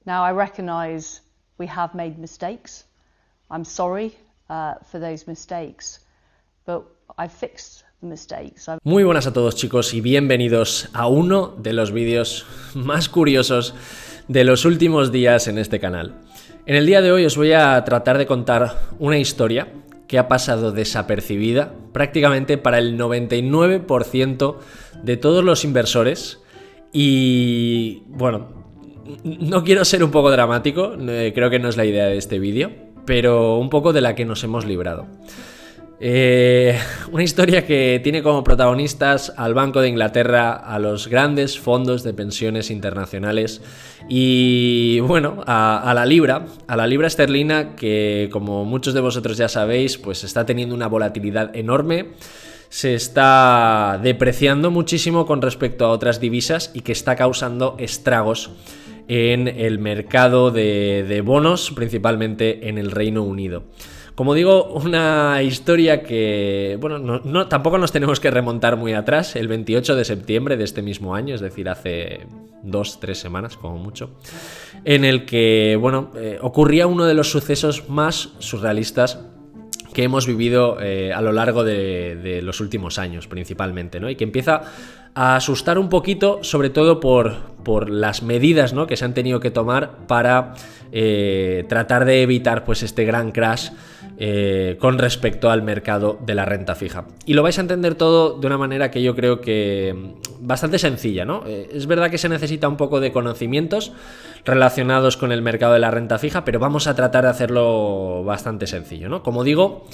Now I recognise we have made mistakes. I'm sorry for those mistakes, but I've fixed the mistakes. Muy buenas a todos, chicos, y bienvenidos a uno de los vídeos más curiosos de los últimos días en este canal. En el día de hoy os voy a tratar de contar una historia que ha pasado desapercibida prácticamente para el 99% de todos los inversores y, bueno, no quiero ser un poco dramático, creo que no es la idea de este vídeo, pero un poco de la que nos hemos librado. Una historia que tiene como protagonistas al Banco de Inglaterra, a los grandes fondos de pensiones internacionales y, bueno, a la libra esterlina, que, como muchos de vosotros ya sabéis, pues está teniendo una volatilidad enorme, se está depreciando muchísimo con respecto a otras divisas y que está causando estragos en el mercado de bonos, principalmente en el Reino Unido. Como digo, una historia que, bueno, tampoco nos tenemos que remontar muy atrás, el 28 de septiembre de este mismo año, es decir, hace 2-3 semanas como mucho, en el que, bueno, ocurría uno de los sucesos más surrealistas que hemos vivido a lo largo de los últimos años, principalmente, ¿no? Y que empieza a asustar un poquito, sobre todo por las medidas, ¿no?, que se han tenido que tomar para tratar de evitar, pues, este gran crash con respecto al mercado de la renta fija. Y lo vais a entender todo de una manera que yo creo que bastante sencilla, ¿no? Es verdad que se necesita un poco de conocimientos relacionados con el mercado de la renta fija, pero vamos a tratar de hacerlo bastante sencillo, ¿no? Como digo,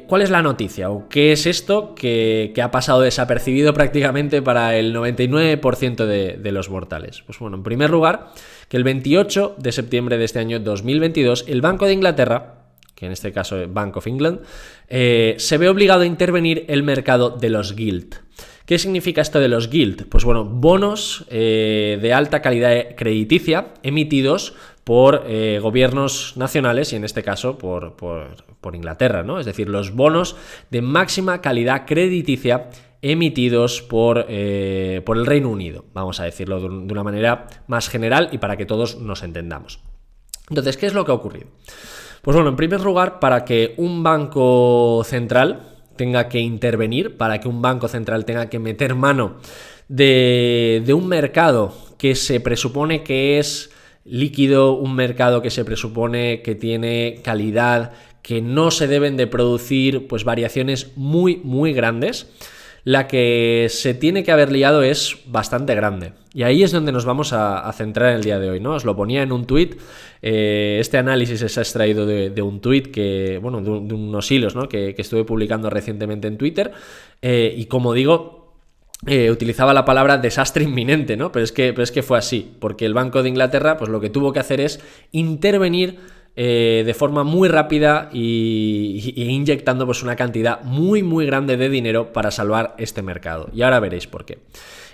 ¿cuál es la noticia? ¿O qué es esto que ha pasado desapercibido prácticamente para el 99% de los mortales? Pues bueno, en primer lugar, que el 28 de septiembre de este año 2022, el Banco de Inglaterra, que en este caso es Bank of England, se ve obligado a intervenir el mercado de los gilt. ¿Qué significa esto de los gilt? Pues bueno, bonos de alta calidad crediticia emitidos por gobiernos nacionales y en este caso por Inglaterra, ¿no? Es decir, los bonos de máxima calidad crediticia emitidos por el Reino Unido, vamos a decirlo de una manera más general y para que todos nos entendamos. Entonces, ¿qué es lo que ha ocurrido? Pues bueno, en primer lugar, para que un banco central tenga que intervenir, para que un banco central tenga que meter mano de un mercado que se presupone que es líquido, un mercado que se presupone que tiene calidad, que no se deben de producir pues variaciones muy, muy grandes, la que se tiene que haber liado es bastante grande. Y ahí es donde nos vamos a centrar en el día de hoy, ¿no? Os lo ponía en un tuit. Este análisis se ha extraído de un tuit que, bueno, de unos hilos, ¿no?, que estuve publicando recientemente en Twitter. Y como digo, utilizaba la palabra desastre inminente, ¿no? Pero es que fue así, porque el Banco de Inglaterra, pues lo que tuvo que hacer es intervenir de forma muy rápida y inyectando pues una cantidad muy muy grande de dinero para salvar este mercado. Y ahora veréis por qué.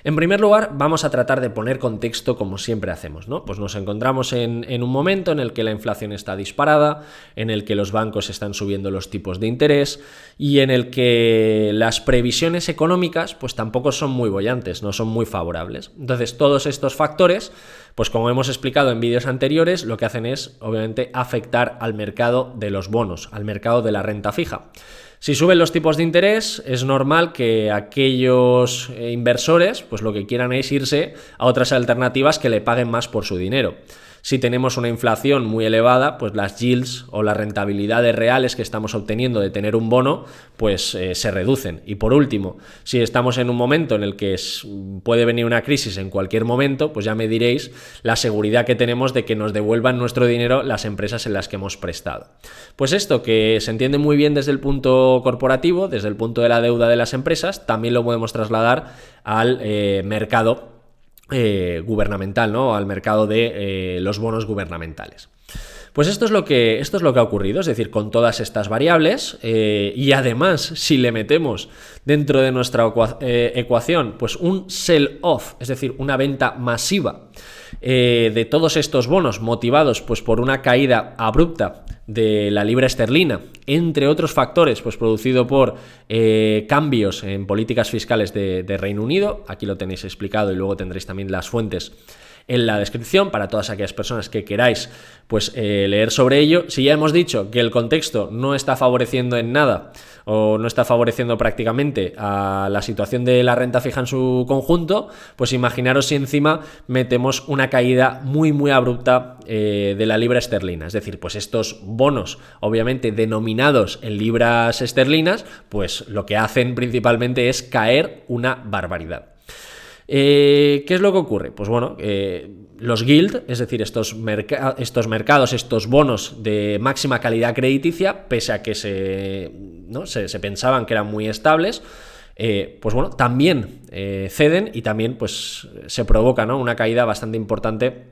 En primer lugar, vamos a tratar de poner contexto como siempre hacemos, ¿no? Pues nos encontramos en un momento en el que la inflación está disparada, en el que los bancos están subiendo los tipos de interés y en el que las previsiones económicas pues tampoco son muy bollantes, no son muy favorables. Entonces, todos estos factores, pues como hemos explicado en vídeos anteriores, lo que hacen es, obviamente, afectar al mercado de los bonos, al mercado de la renta fija. Si suben los tipos de interés, es normal que aquellos inversores pues lo que quieran es irse a otras alternativas que le paguen más por su dinero. Si tenemos una inflación muy elevada, pues las yields o las rentabilidades reales que estamos obteniendo de tener un bono, pues se reducen. Y por último, si estamos en un momento en el que puede venir una crisis en cualquier momento, pues ya me diréis la seguridad que tenemos de que nos devuelvan nuestro dinero las empresas en las que hemos prestado. Pues esto, que se entiende muy bien desde el punto corporativo, desde el punto de la deuda de las empresas, también lo podemos trasladar al mercado gubernamental, ¿no?, al mercado de los bonos gubernamentales. Pues esto es lo que ha ocurrido, es decir, con todas estas variables y además si le metemos dentro de nuestra ecuación pues un sell-off, es decir, una venta masiva de todos estos bonos motivados pues por una caída abrupta de la libra esterlina, entre otros factores pues producido por cambios en políticas fiscales de Reino Unido. Aquí lo tenéis explicado y luego tendréis también las fuentes en la descripción para todas aquellas personas que queráis pues leer sobre ello. Si ya hemos dicho que el contexto no está favoreciendo en nada o no está favoreciendo prácticamente a la situación de la renta fija en su conjunto, pues imaginaros si encima metemos una caída muy abrupta de la libra esterlina. Es decir, pues estos bonos obviamente denominados en libras esterlinas, pues lo que hacen principalmente es caer una barbaridad. ¿Qué es lo que ocurre? Pues bueno, los gilt, es decir, estos mercados, estos bonos de máxima calidad crediticia, pese a que se pensaban que eran muy estables, pues bueno, también ceden y también pues se provoca, ¿no?, una caída bastante importante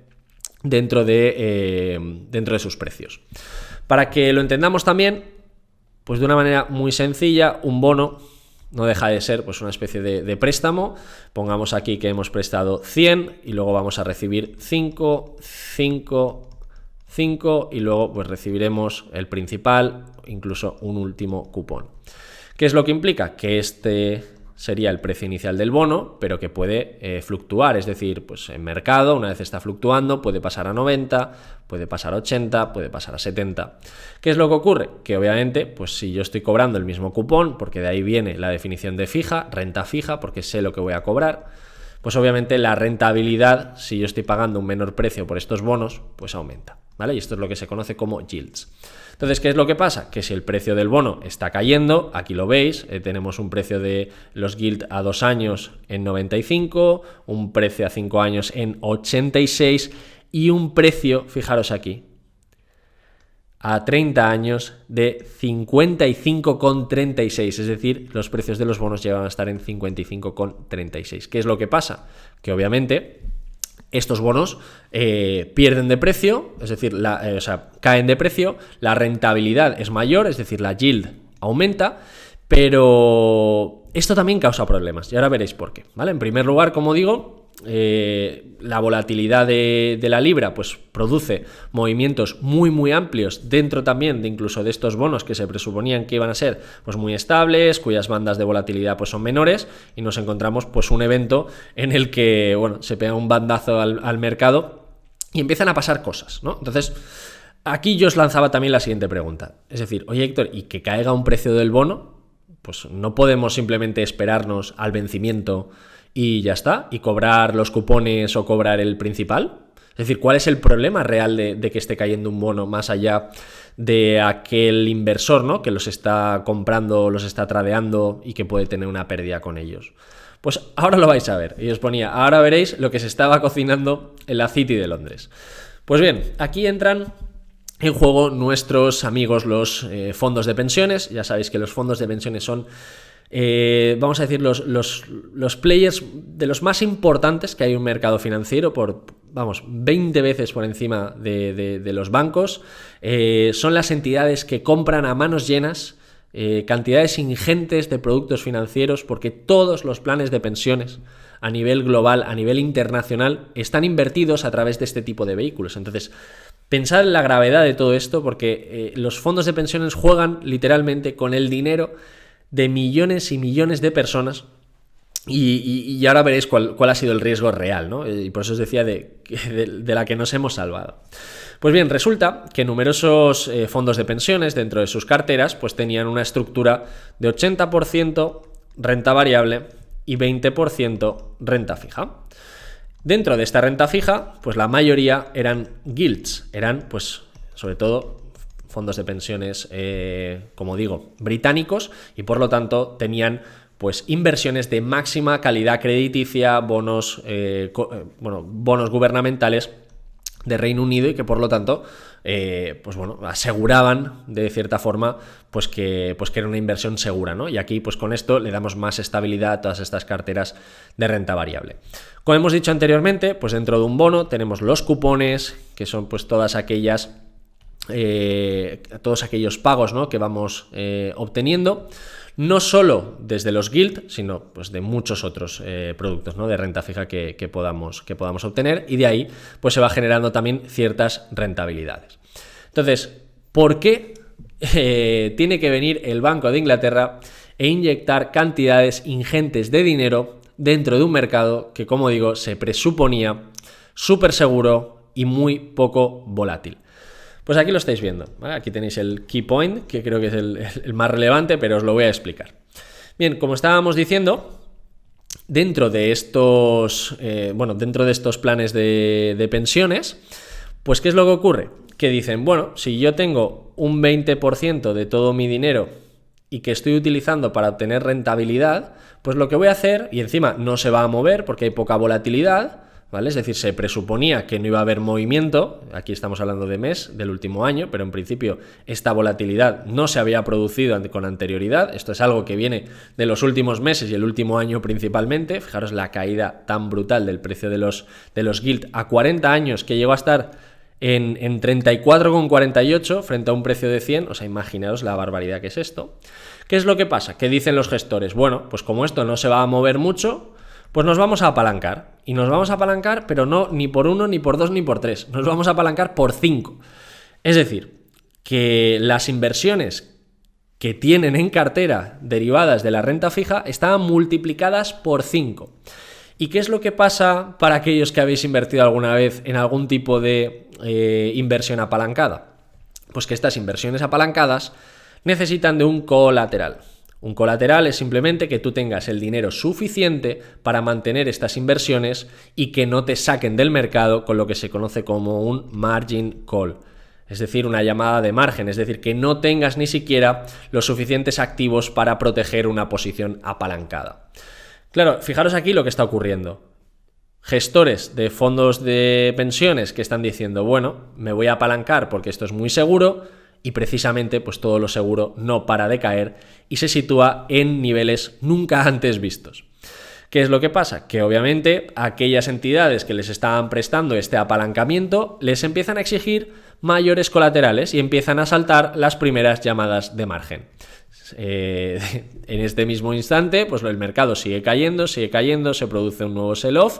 dentro de sus precios. Para que lo entendamos también, pues de una manera muy sencilla, un bono no deja de ser pues una especie de préstamo. Pongamos aquí que hemos prestado 100 y luego vamos a recibir 5 y luego pues recibiremos el principal, incluso un último cupón. ¿Qué es lo que implica? Que este sería el precio inicial del bono, pero que puede fluctuar, es decir, pues en mercado, una vez está fluctuando, puede pasar a 90, puede pasar a 80, puede pasar a 70. ¿Qué es lo que ocurre? Que obviamente, pues si yo estoy cobrando el mismo cupón, porque de ahí viene la definición de fija, renta fija, porque sé lo que voy a cobrar, pues obviamente la rentabilidad, si yo estoy pagando un menor precio por estos bonos, pues aumenta, ¿vale? Y esto es lo que se conoce como yields. Entonces, ¿qué es lo que pasa? Que si el precio del bono está cayendo, aquí lo veis, tenemos un precio de los gilt a 2 años en 95, un precio a 5 años en 86 y un precio, fijaros aquí, a 30 años de 55,36, es decir, los precios de los bonos llegan a estar en 55,36. ¿Qué es lo que pasa? Que obviamente estos bonos pierden de precio, es decir, caen de precio, la rentabilidad es mayor, es decir, la yield aumenta, pero esto también causa problemas y ahora veréis por qué, ¿vale? En primer lugar, como digo, la volatilidad de la libra pues produce movimientos muy amplios dentro también de incluso de estos bonos que se presuponían que iban a ser pues muy estables, cuyas bandas de volatilidad pues son menores, y nos encontramos pues un evento en el que bueno, se pega un bandazo al mercado y empiezan a pasar cosas, ¿no? Entonces aquí yo os lanzaba también la siguiente pregunta, es decir, oye Héctor, ¿y que caiga un precio del bono? Pues no podemos simplemente esperarnos al vencimiento y ya está, y cobrar los cupones o cobrar el principal. Es decir, ¿cuál es el problema real de que esté cayendo un bono más allá de aquel inversor, ¿no?, que los está comprando, los está tradeando y que puede tener una pérdida con ellos? Pues ahora lo vais a ver. Y os ponía, ahora veréis lo que se estaba cocinando en la City de Londres. Pues bien, aquí entran en juego nuestros amigos los fondos de pensiones. Ya sabéis que los fondos de pensiones son vamos a decir los players de los más importantes que hay en un mercado financiero, por 20 veces por encima de los bancos. Son las entidades que compran a manos llenas cantidades ingentes de productos financieros, porque todos los planes de pensiones a nivel global, a nivel internacional, están invertidos a través de este tipo de vehículos. Entonces, pensad en la gravedad de todo esto, porque los fondos de pensiones juegan literalmente con el dinero de millones y millones de personas, y ahora veréis cuál ha sido el riesgo real, ¿no? Y por eso os decía de la que nos hemos salvado. Pues bien, resulta que numerosos fondos de pensiones dentro de sus carteras pues tenían una estructura de 80% renta variable y 20% renta fija. Dentro de esta renta fija, pues la mayoría eran gilts, eran pues sobre todo fondos de pensiones, como digo, británicos, y por lo tanto tenían pues inversiones de máxima calidad crediticia, bonos gubernamentales de Reino Unido, y que por lo tanto aseguraban de cierta forma pues que era una inversión segura, ¿no? Y aquí pues con esto le damos más estabilidad a todas estas carteras de renta variable. Como hemos dicho anteriormente, pues dentro de un bono tenemos los cupones, que son pues todos aquellos pagos, ¿no?, que vamos obteniendo, no solo desde los gilt, sino pues de muchos otros productos, ¿no?, de renta fija que podamos obtener, y de ahí pues se va generando también ciertas rentabilidades. Entonces, ¿por qué tiene que venir el Banco de Inglaterra e inyectar cantidades ingentes de dinero dentro de un mercado que, como digo, se presuponía súper seguro y muy poco volátil. Pues aquí lo estáis viendo, ¿vale? Aquí tenéis el key point, que creo que es el más relevante, pero os lo voy a explicar. Bien, como estábamos diciendo, dentro de estos planes de pensiones, pues ¿qué es lo que ocurre? Que dicen, bueno, si yo tengo un 20% de todo mi dinero y que estoy utilizando para obtener rentabilidad, pues lo que voy a hacer, y encima no se va a mover porque hay poca volatilidad, ¿vale? Es decir, se presuponía que no iba a haber movimiento, aquí estamos hablando de mes, del último año, pero en principio esta volatilidad no se había producido con anterioridad, esto es algo que viene de los últimos meses y el último año principalmente, fijaros la caída tan brutal del precio de los gilt a 40 años que llegó a estar en 34,48 frente a un precio de 100, o sea, imaginaos la barbaridad que es esto. ¿Qué es lo que pasa? ¿Qué dicen los gestores? Bueno, pues como esto no se va a mover mucho, pues nos vamos a apalancar. Y nos vamos a apalancar, pero no ni por 1, ni por 2, ni por 3. Nos vamos a apalancar por 5. Es decir, que las inversiones que tienen en cartera derivadas de la renta fija estaban multiplicadas por 5. ¿Y qué es lo que pasa para aquellos que habéis invertido alguna vez en algún tipo de inversión apalancada? Pues que estas inversiones apalancadas necesitan de un colateral. Un colateral es simplemente que tú tengas el dinero suficiente para mantener estas inversiones y que no te saquen del mercado con lo que se conoce como un margin call. Es decir, una llamada de margen, es decir, que no tengas ni siquiera los suficientes activos para proteger una posición apalancada. Claro, fijaros aquí lo que está ocurriendo. Gestores de fondos de pensiones que están diciendo, bueno, me voy a apalancar porque esto es muy seguro, y precisamente pues todo lo seguro no para de caer y se sitúa en niveles nunca antes vistos. ¿Qué es lo que pasa? Que obviamente aquellas entidades que les estaban prestando este apalancamiento les empiezan a exigir mayores colaterales y empiezan a saltar las primeras llamadas de margen. En este mismo instante pues el mercado sigue cayendo, se produce un nuevo sell-off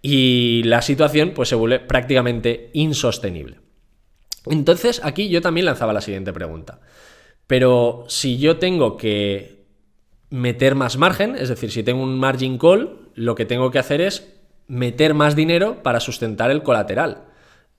y la situación pues se vuelve prácticamente insostenible. Entonces aquí yo también lanzaba la siguiente pregunta. Pero si yo tengo que meter más margen, es decir, si tengo un margin call, lo que tengo que hacer es meter más dinero para sustentar el colateral.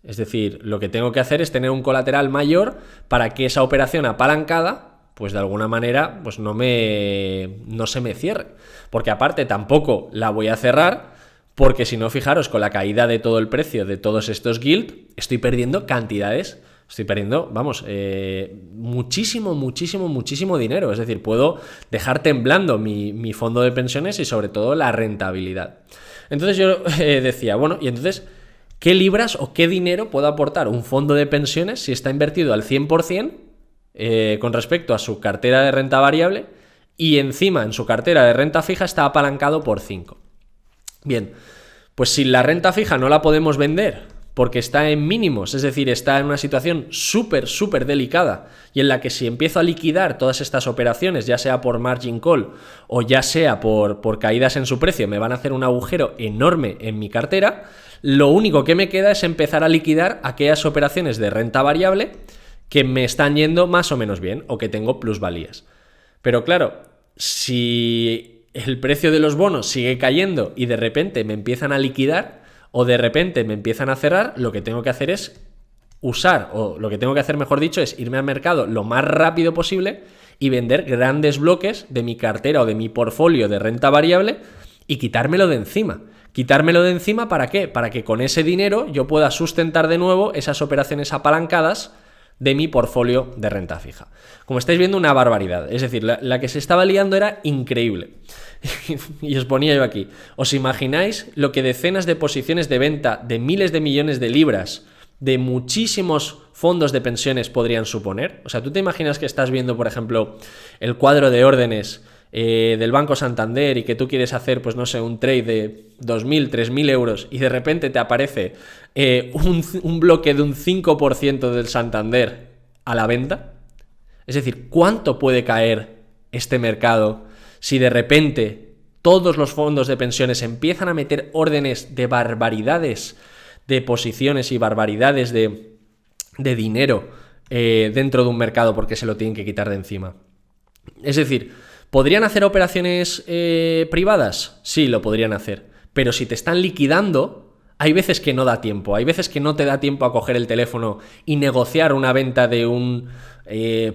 Es decir, lo que tengo que hacer es tener un colateral mayor para que esa operación apalancada, pues de alguna manera, pues no se me cierre. Porque aparte tampoco la voy a cerrar, porque si no, fijaros, con la caída de todo el precio de todos estos gilt, estoy perdiendo cantidades, muchísimo dinero. Es decir, puedo dejar temblando mi fondo de pensiones y sobre todo la rentabilidad. Entonces yo decía, bueno, y entonces, ¿qué libras o qué dinero puede aportar un fondo de pensiones si está invertido al 100% con respecto a su cartera de renta variable y encima en su cartera de renta fija está apalancado por 5? Bien, pues si la renta fija no la podemos vender porque está en mínimos, es decir, está en una situación súper delicada y en la que si empiezo a liquidar todas estas operaciones, ya sea por margin call o ya sea por caídas en su precio, me van a hacer un agujero enorme en mi cartera, lo único que me queda es empezar a liquidar aquellas operaciones de renta variable que me están yendo más o menos bien o que tengo plusvalías. Pero claro, si el precio de los bonos sigue cayendo y de repente me empiezan a liquidar o de repente me empiezan a cerrar, lo que tengo que hacer es mejor dicho, es irme al mercado lo más rápido posible y vender grandes bloques de mi cartera o de mi portfolio de renta variable y quitármelo de encima. ¿Quitármelo de encima para qué? Para que con ese dinero yo pueda sustentar de nuevo esas operaciones apalancadas de mi portfolio de renta fija. Como estáis viendo, una barbaridad. Es decir, la que se estaba liando era increíble. Y os ponía yo aquí. ¿Os imagináis lo que decenas de posiciones de venta de miles de millones de libras de muchísimos fondos de pensiones podrían suponer? O sea, ¿tú te imaginas que estás viendo, por ejemplo, el cuadro de órdenes del Banco Santander y que tú quieres hacer, pues no sé, un trade de 2.000, 3.000 euros y de repente te aparece un bloque de un 5% del Santander a la venta? Es decir, ¿cuánto puede caer este mercado si de repente todos los fondos de pensiones empiezan a meter órdenes de barbaridades de posiciones y barbaridades de dinero dentro de un mercado porque se lo tienen que quitar de encima? Es decir, ¿podrían hacer operaciones privadas? Sí, lo podrían hacer. Pero si te están liquidando, hay veces que no da tiempo, hay veces que no te da tiempo a coger el teléfono y negociar una venta de un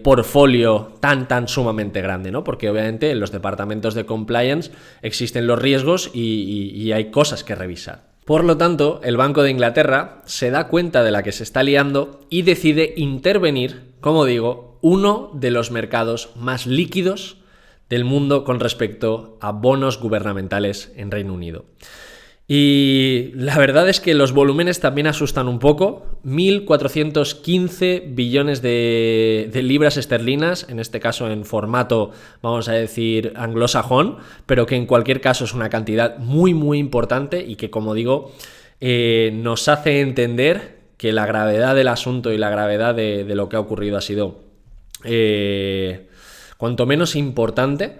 portfolio tan sumamente grande, ¿no? Porque obviamente en los departamentos de compliance existen los riesgos y hay cosas que revisar. Por lo tanto, el Banco de Inglaterra se da cuenta de la que se está liando y decide intervenir, como digo, uno de los mercados más líquidos del mundo con respecto a bonos gubernamentales en Reino Unido. Y la verdad es que los volúmenes también asustan un poco. 1.415 billones de libras esterlinas, en este caso en formato, vamos a decir, anglosajón, pero que en cualquier caso es una cantidad muy importante y que, como digo, nos hace entender que la gravedad del asunto y la gravedad de lo que ha ocurrido ha sido cuanto menos importante.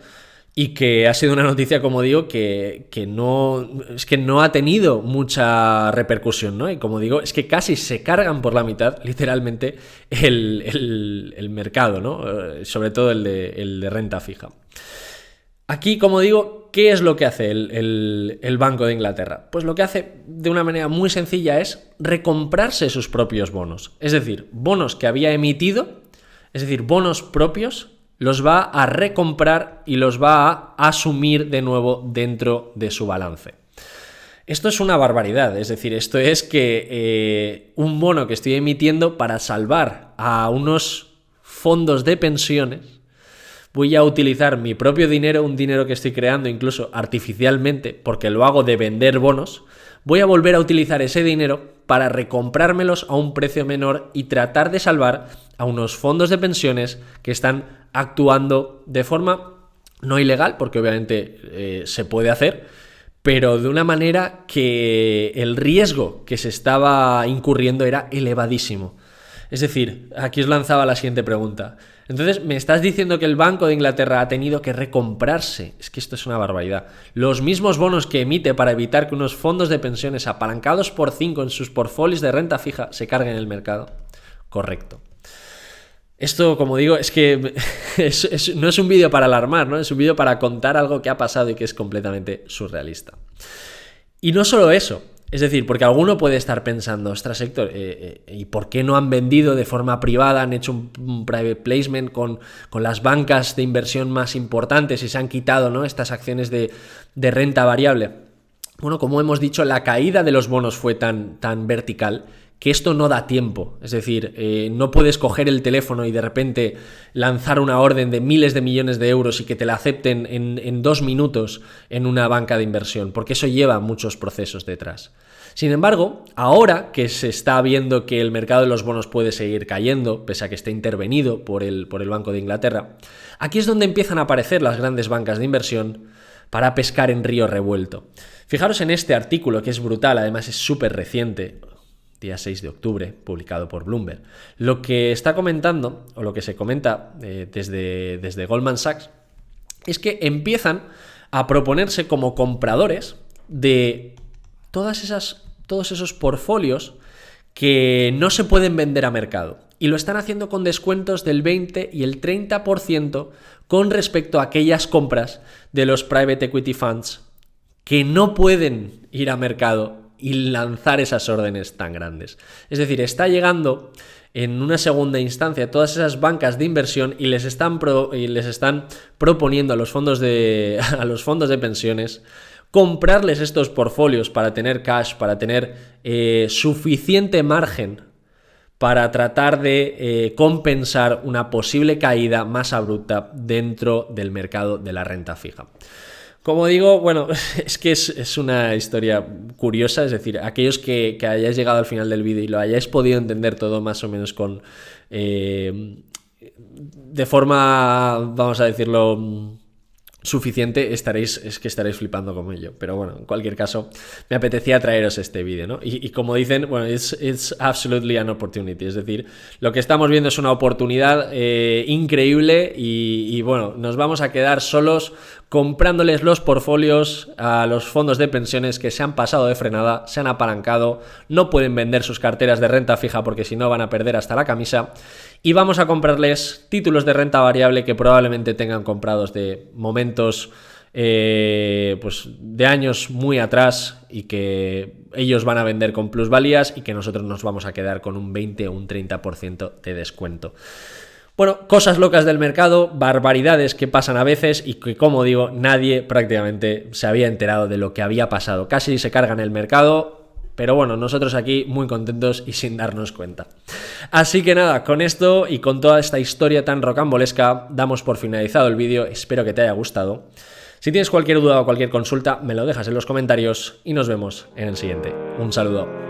Y que ha sido una noticia, como digo, que no ha tenido mucha repercusión, ¿no? Y como digo, es que casi se cargan por la mitad, literalmente, el mercado, ¿no? Sobre todo el de renta fija. Aquí, como digo, ¿qué es lo que hace el Banco de Inglaterra? Pues lo que hace de una manera muy sencilla es recomprarse sus propios bonos. Es decir, bonos que había emitido, es decir, bonos propios, los va a recomprar y los va a asumir de nuevo dentro de su balance. Esto es una barbaridad, es decir, esto es que un bono que estoy emitiendo para salvar a unos fondos de pensiones, voy a utilizar mi propio dinero, un dinero que estoy creando incluso artificialmente, porque lo hago de vender bonos, voy a volver a utilizar ese dinero para recomprármelos a un precio menor y tratar de salvar a unos fondos de pensiones que están actuando de forma no ilegal, porque obviamente se puede hacer, pero de una manera que el riesgo que se estaba incurriendo era elevadísimo. Es decir, aquí os lanzaba la siguiente pregunta. Entonces, ¿me estás diciendo que el Banco de Inglaterra ha tenido que recomprarse? Es que esto es una barbaridad. Los mismos bonos que emite para evitar que unos fondos de pensiones apalancados por 5 en sus portfolios de renta fija se carguen en el mercado. Correcto. Esto, como digo, es que no es un vídeo para alarmar, ¿no? Es un vídeo para contar algo que ha pasado y que es completamente surrealista. Y no solo eso. Es decir, porque alguno puede estar pensando, ostras, Héctor, ¿y por qué no han vendido de forma privada, han hecho un private placement con las bancas de inversión más importantes y se han quitado, ¿no?, estas acciones de renta variable? Bueno, como hemos dicho, la caída de los bonos fue tan vertical que esto no da tiempo. Es decir, no puedes coger el teléfono y de repente lanzar una orden de miles de millones de euros y que te la acepten en 2 minutos en una banca de inversión, porque eso lleva muchos procesos detrás. Sin embargo, ahora que se está viendo que el mercado de los bonos puede seguir cayendo, pese a que esté intervenido por el Banco de Inglaterra, aquí es donde empiezan a aparecer las grandes bancas de inversión para pescar en río revuelto. Fijaros en este artículo, que es brutal, además es súper reciente, día 6 de octubre, publicado por Bloomberg. Lo que está comentando, o lo que se comenta desde Goldman Sachs, es que empiezan a proponerse como compradores de todos esos portfolios que no se pueden vender a mercado. Y lo están haciendo con descuentos del 20 y el 30% con respecto a aquellas compras de los private equity funds que no pueden ir a mercado y lanzar esas órdenes tan grandes. Es decir, está llegando en una segunda instancia todas esas bancas de inversión y les están proponiendo a los fondos de pensiones comprarles estos portfolios para tener cash, para tener suficiente margen para tratar de compensar una posible caída más abrupta dentro del mercado de la renta fija. Como digo, bueno, es que es una historia curiosa, es decir, aquellos que hayáis llegado al final del vídeo y lo hayáis podido entender todo más o menos de forma, vamos a decirlo, suficiente, estaréis flipando como yo. Pero bueno, en cualquier caso, me apetecía traeros este vídeo, ¿no? Y como dicen, bueno, it's absolutely an opportunity. Es decir, lo que estamos viendo es una oportunidad increíble y bueno, nos vamos a quedar solos comprándoles los portfolios a los fondos de pensiones que se han pasado de frenada, se han apalancado, no pueden vender sus carteras de renta fija porque si no van a perder hasta la camisa, y vamos a comprarles títulos de renta variable que probablemente tengan comprados de momentos pues de años muy atrás y que ellos van a vender con plusvalías y que nosotros nos vamos a quedar con un 20 o un 30% de descuento. Bueno, cosas locas del mercado, barbaridades que pasan a veces y que, como digo, nadie prácticamente se había enterado de lo que había pasado. Casi se cargan el mercado, pero bueno, nosotros aquí muy contentos y sin darnos cuenta. Así que nada, con esto y con toda esta historia tan rocambolesca, damos por finalizado el vídeo. Espero que te haya gustado. Si tienes cualquier duda o cualquier consulta, me lo dejas en los comentarios y nos vemos en el siguiente. Un saludo.